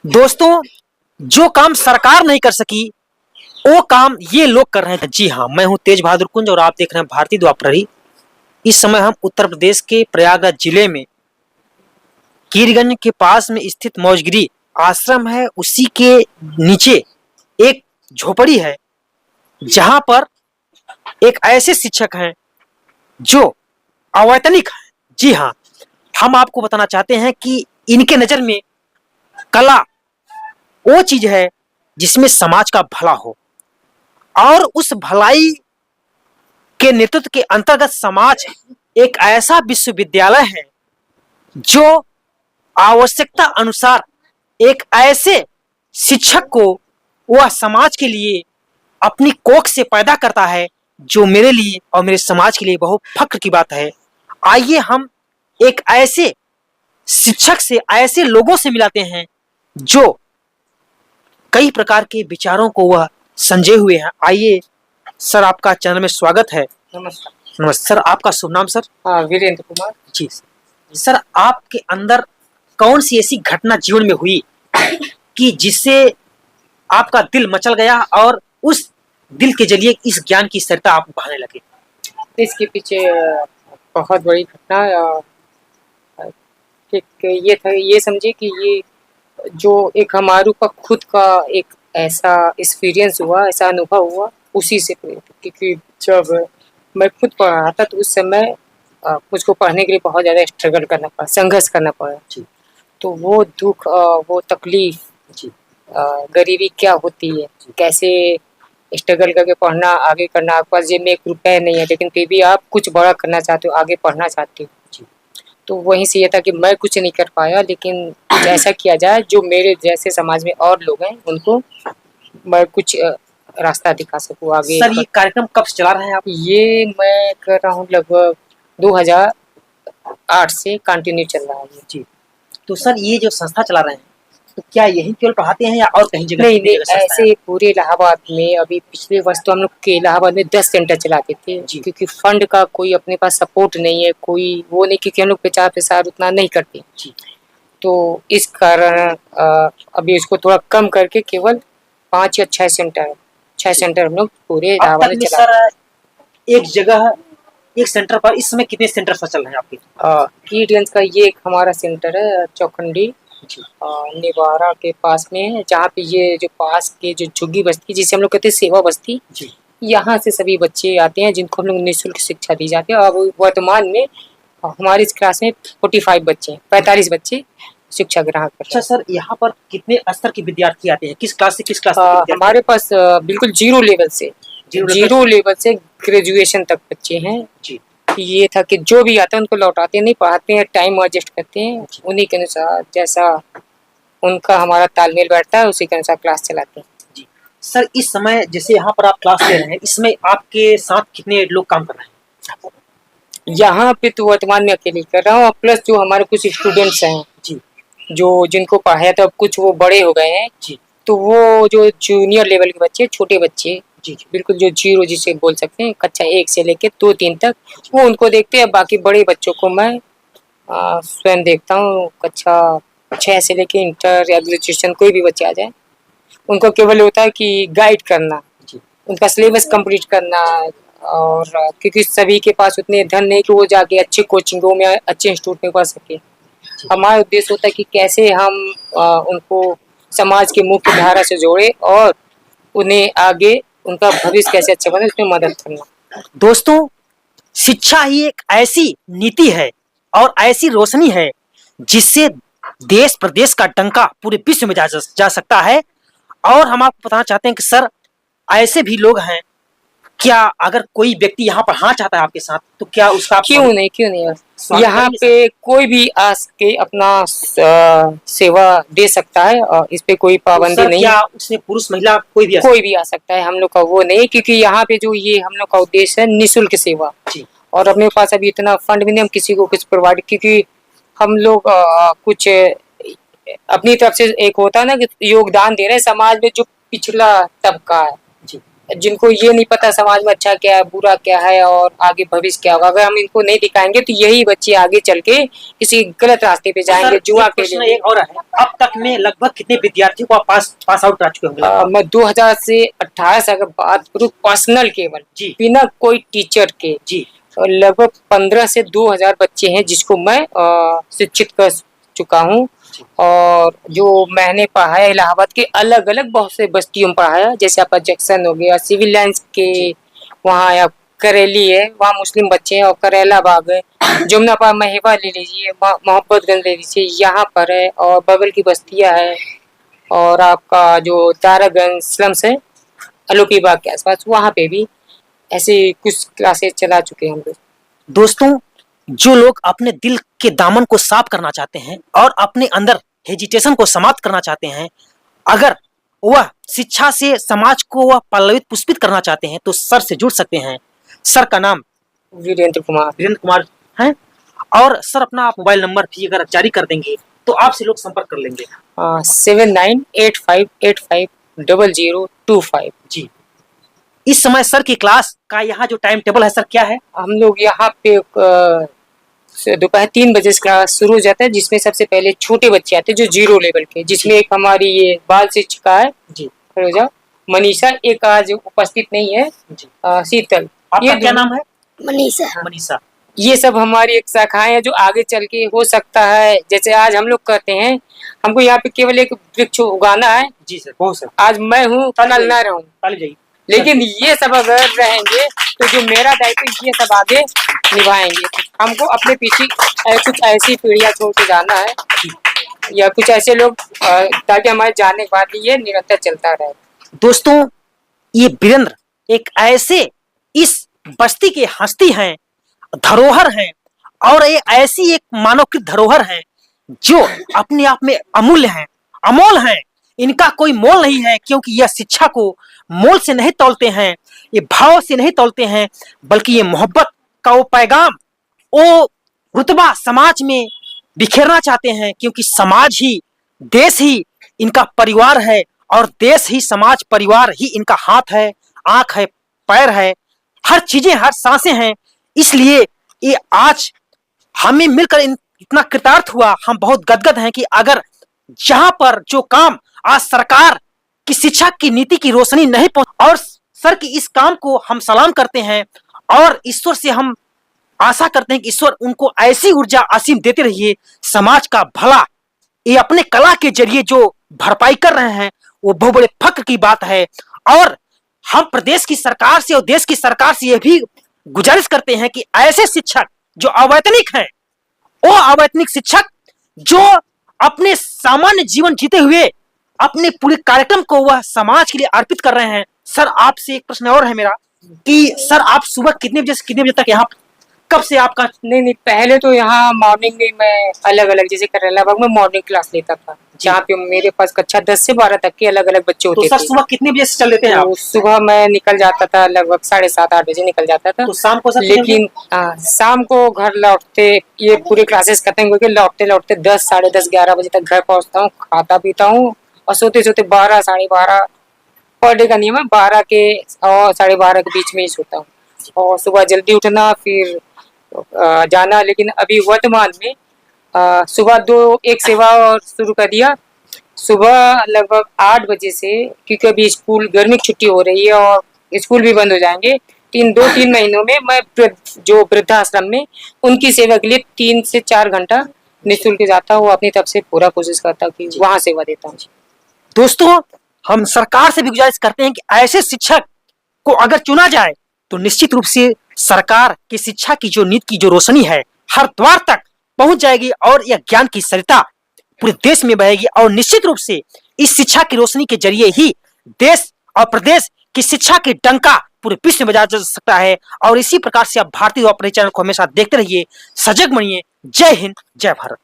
दोस्तों, जो काम सरकार नहीं कर सकी वो काम ये लोग कर रहे हैं। जी हाँ, मैं हूं तेज बहादुर कुंज और आप देख रहे हैं भारतीय द्वाप्रहरी। इस समय हम उत्तर प्रदेश के प्रयागराज जिले में कीरगंज के पास में स्थित मौजगिरी आश्रम है, उसी के नीचे एक झोपड़ी है जहां पर एक ऐसे शिक्षक हैं जो अवैतनिक हैं। जी हाँ, हम आपको बताना चाहते हैं कि इनके नजर में कला वो चीज है जिसमें समाज का भला हो, और उस भलाई के नेतृत्व के अंतर्गत समाज एक ऐसा विश्वविद्यालय है जो आवश्यकता अनुसार एक ऐसे शिक्षक को वह समाज के लिए अपनी कोख से पैदा करता है, जो मेरे लिए और मेरे समाज के लिए बहुत फख्र की बात है। आइए हम एक ऐसे शिक्षक से, ऐसे लोगों से मिलाते हैं जो कई प्रकार के विचारों को वह संजोए हुए हैं। आइए सर, आपका चैनल में स्वागत है। नमस्कार। नमस्ते सर, आपका शुभ नाम सर? वीरेंद्र कुमार। जी सर, आपके अंदर कौन सी ऐसी घटना जीवन में हुई कि जिससे आपका दिल मचल गया और उस दिल के जरिए इस ज्ञान की सरिता आप बहाने लगे? इसके पीछे बहुत बड़ी घटना ये था, ये समझे कि ये जो एक हमारू का खुद का एक ऐसा एक्सपीरियंस हुआ, ऐसा अनुभव हुआ, उसी से प्रेरित। क्योंकि जब मैं खुद पढ़ रहा था तो उस समय मुझको पढ़ने के लिए बहुत ज़्यादा स्ट्रगल करना पड़ा, संघर्ष करना पड़ा। तो वो दुख, वो तकलीफ, गरीबी क्या होती है, कैसे स्ट्रगल करके पढ़ना, आगे करना। आपके पास जेब में 1 रुपया नहीं है, लेकिन फिर भी आप कुछ बड़ा करना चाहते हो, आगे पढ़ना चाहते हो। तो वहीं से ये था कि मैं कुछ नहीं कर पाया, लेकिन कुछ ऐसा किया जाए जो मेरे जैसे समाज में और लोग हैं उनको मैं कुछ रास्ता दिखा सकूँ आगे। सर, ये कार्यक्रम कब से चला रहे हैं आप? ये मैं कर रहा हूँ लगभग 2008 से कंटिन्यू चल रहा है। जी, तो सर ये जो संस्था चला रहे हैं तो क्या यही केवल पढ़ाते हैं या और कहीं जगह? नहीं, ऐसे पूरे इलाहाबाद में अभी पिछले वर्ष तो हम लोग के इलाहाबाद में 10 सेंटर चलाते थे, क्योंकि फंड का कोई अपने पास सपोर्ट नहीं है, कोई वो नहीं, क्योंकि हम लोग प्रचार प्रसार उतना नहीं करते। तो इस कारण अभी इसको थोड़ा कम करके केवल 5 या 6 सेंटर हम लोग पूरे इलाहाबाद में चलाते हैं। एक जगह, एक सेंटर पर इस समय कितने सेंटर चल रहे हैं आपके? कीरगंज का ये एक हमारा सेंटर है, चौखंडी निवारा के पास में है, जहाँ पे ये जो पास के जो झुग्गी बस्ती, जिसे हम लोग कहते हैं सेवा बस्ती, यहाँ से सभी बच्चे आते हैं जिनको हम लोग निःशुल्क शिक्षा दी जाती है। अब वर्तमान में हमारी इस क्लास में 45 बच्चे शिक्षा ग्रहण करते हैं। अच्छा सर, यहाँ पर कितने स्तर के विद्यार्थी आते हैं? किस क्लास से किस क्लास तक? हमारे पास बिल्कुल जीरो लेवल से ग्रेजुएशन तक बच्चे हैं। ये था कि जो भी आता है उनको लौटाते नहीं, पढ़ाते हैं, टाइम एडजस्ट करते हैं, उन्हीं के अनुसार जैसा उनका हमारा तालमेल बैठता है उसी के अनुसार क्लास चलाते हैं। जी सर, इस समय जैसे यहाँ पर आप क्लास ले रहे हैं, इसमें आपके साथ कितने लोग काम कर रहे हैं? यहाँ पे तो वर्तमान में अकेले कर रहा हूँ, प्लस जो हमारे कुछ स्टूडेंट्स हैं जी, जो जिनको पढ़ाया था, कुछ वो बड़े हो गए हैं जी, तो वो जो जूनियर लेवल के बच्चे, छोटे बच्चे जी, बिल्कुल जो जीरो जिसे बोल सकते हैं, कक्षा 1 से लेके 2-3 तक, वो उनको देखते हैं। बाकी बड़े बच्चों को मैं स्वयं देखता हूँ। कक्षा 6 से लेके इंटर या ग्रेजुएशन कोई भी बच्चे आ जाए, उनको केवल होता है कि गाइड करना, उनका सिलेबस कंप्लीट करना, और क्योंकि सभी के पास उतने धन नहीं कि वो जाके अच्छे कोचिंगों में, अच्छे इंस्टीट्यूट में पढ़ सके। हमारा उद्देश्य होता है कि कैसे हम उनको समाज के मुख्य धारा से जोड़े और उन्हें आगे उनका भविष्य कैसे अच्छा बने, उसमें मदद करना। दोस्तों, शिक्षा ही एक ऐसी नीति है और ऐसी रोशनी है जिससे देश प्रदेश का डंका पूरे विश्व में जा सकता है। और हम आपको बताना चाहते हैं कि सर, ऐसे भी लोग हैं, क्या अगर कोई व्यक्ति यहाँ पर हाँ चाहता है आपके साथ, तो क्या उसका क्यों नहीं यहाँ पे कोई भी आ के अपना सेवा दे सकता है, और इस पे कोई पाबंदी नहीं है। उसमें पुरुष महिला कोई भी आ सकता है, हम लोग का वो नहीं, क्योंकि यहाँ पे जो ये हम लोग का उद्देश्य है निःशुल्क सेवा, और अपने पास अभी इतना फंड भी नहीं हम किसी को कुछ प्रोवाइड, क्योंकि हम लोग कुछ अपनी तरफ से एक होता है ना कि योगदान दे रहे हैं समाज में जो पिछड़ा तबका है, जिनको ये नहीं पता समाज में अच्छा क्या है बुरा क्या है और आगे भविष्य क्या होगा, अगर हम इनको नहीं दिखाएंगे तो यही बच्चे आगे चल के किसी गलत रास्ते पे जाएंगे, जुआ एक प्रश्न खेलेंगे। एक और है, अब तक में लगभग कितने विद्यार्थियों को आप पास आउट करा चुके होंगे लगभग? मैं 2000 से 18 से अगर बात करूँ पर्सनल केवल जी बिना कोई टीचर के, जी और लगभग 15 से 2000 बच्चे हैं जिसको मैं शिक्षित कर चुका हूँ। और जो मैंने पढ़ाया इलाहाबाद के अलग अलग बहुत से बस्तियों में पढ़ाया, जैसे आपका जंक्शन हो गया, सिविल लाइंस के वहाँ, या करेली है वहाँ मुस्लिम बच्चे हैं, और करेला बाग है, जमुना पार महेवा ले लीजिए, मोहब्बतगंज ले लीजिए, यहाँ पर है, और बगल की बस्तियाँ है, और आपका जो तारागंज स्लम्स है अलोपी बाग के आसपास, वहाँ पे भी ऐसे कुछ क्लासेस चला चुके हैं हम लोग। दोस्तों, जो लोग अपने दिल के दामन को साफ करना चाहते हैं और अपने अंदर हेजिटेशन को समाप्त करना चाहते हैं, अगर वह शिक्षा से समाज को वह पल्लवित पुष्पित करना चाहते हैं तो सर से जुड़ सकते हैं। सर का नाम वीरेंद्र कुमार है, और सर अपना आप मोबाइल नंबर भी अगर जारी कर देंगे तो आपसे लोग संपर्क कर लेंगे। 7985850025। जी, इस समय सर की क्लास का यहाँ जो टाइम टेबल है सर क्या है? हम लोग यहाँ पे दोपहर 3 बजे से क्लास शुरू हो जाता है, जिसमें सबसे पहले छोटे बच्चे आते हैं जो 0 लेवल के, जिसमें एक हमारी ये बाल शिक्षिका है जी फिरोजा मनीषा, एक आज उपस्थित नहीं है जी। शीतल। आपका क्या नाम है? मनीषा। मनीषा। ये सब हमारी एक शाखाएं हैं जो आगे चल के हो सकता है, जैसे आज हम लोग कहते हैं हमको यहाँ पे केवल एक वृक्ष उगाना है, जी सर, बहुत सर। आज मैं हूँ कल ना रहूँ, ताली जाइए। लेकिन ये सब अगर रहेंगे तो जो मेरा दायित्व ये सब आगे निभाएंगे। हमको अपने पीछे कुछ ऐसी पीढ़ियां छोड़ के जाना है, या कुछ ऐसे लोग ताकि हमारे जाने के बाद ये निरंतर चलता रहे। दोस्तों, ये वीरेंद्र एक ऐसे इस बस्ती के हस्ती हैं, धरोहर हैं, और ये ऐसी एक मानवकृत धरोहर है जो अपने आप में अमूल्य है, अमोल है। इनका कोई मोल नहीं है, क्योंकि यह शिक्षा को मोल से नहीं तौलते हैं, ये भाव से नहीं तौलते हैं, बल्कि ये मोहब्बत का वो पैगाम, वो रुतबा समाज में बिखेरना चाहते हैं, क्योंकि समाज ही, देश ही इनका परिवार है, और देश ही समाज परिवार ही इनका हाथ है, आंख है, पैर है, हर चीजें, हर सांसें हैं। इसलिए ये आज हमें मिलकर इतना कृतार्थ हुआ, हम बहुत गदगद हैं कि अगर जहां पर जो काम आज सरकार की शिक्षा की नीति की रोशनी नहीं पहुंच, और सर की इस काम को हम सलाम करते हैं, और ईश्वर से हम आशा करते हैं कि ईश्वर उनको ऐसी ऊर्जा असीम देते रहिए, समाज का भला ये अपने कला के जरिए जो भरपाई कर रहे हैं, वो बहुत बड़े फक्र की बात है। और हम प्रदेश की सरकार से और देश की सरकार से यह भी गुजारिश करते हैं कि ऐसे शिक्षक जो अवैतनिक हैं, वो अवैतनिक शिक्षक जो अपने सामान्य जीवन जीते हुए अपने पूरे कार्यक्रम को वह समाज के लिए अर्पित कर रहे हैं। सर, आपसे एक प्रश्न और है मेरा कि सर आप सुबह कितने बजे से कितने बजे तक यहाँ, कब से आपका? नहीं, पहले तो यहाँ मॉर्निंग में मैं अलग अलग, जैसे करेला बाग में मॉर्निंग क्लास लेता था, जहाँ पे मेरे पास कक्षा 10 से 12 तक के अलग अलग बच्चे होते थे। तो सर सुबह कितने बजे से चल देते हैं आप? तो सुबह मैं निकल जाता था लगभग 7:30-8 बजे निकल जाता था। तो शाम को सर? लेकिन शाम को घर लौटते, ये पूरे क्लासेस खत्म करके लौटते लौटते 10, 10:30, 11 बजे तक घर पहुँचता हूँ, खाता पीता हूँ, और सोते सोते 12, 12:30 पर डे का नियम है, 12 के और 12:30 के बीच में ही सोता हूँ, और सुबह जल्दी उठना फिर जाना। लेकिन अभी वर्तमान में सुबह एक सेवा और शुरू कर दिया, सुबह लगभग 8 बजे से, क्योंकि अभी स्कूल गर्मी की छुट्टी हो रही है और स्कूल भी बंद हो जाएंगे। 2-3 महीनों में मैं जो वृद्धाश्रम में उनकी सेवा के लिए 3 से 4 घंटा निःशुल्क जाता हूँ, अपनी तरफ से पूरा कोशिश करता हूँ कि वहाँ सेवा देता हूँ। दोस्तों, हम सरकार से भी गुजारिश करते हैं कि ऐसे शिक्षक को अगर चुना जाए तो निश्चित रूप से सरकार की शिक्षा की जो नीति की जो रोशनी है हर द्वार तक पहुंच जाएगी, और यह ज्ञान की सरिता पूरे देश में बहेगी, और निश्चित रूप से इस शिक्षा की रोशनी के जरिए ही देश और प्रदेश की शिक्षा की डंका पूरे विश्व में बजाया जा सकता है। और इसी प्रकार से आप भारतीय चैनल को हमेशा देखते रहिए, सजग बनिए। जय हिंद, जय भारत।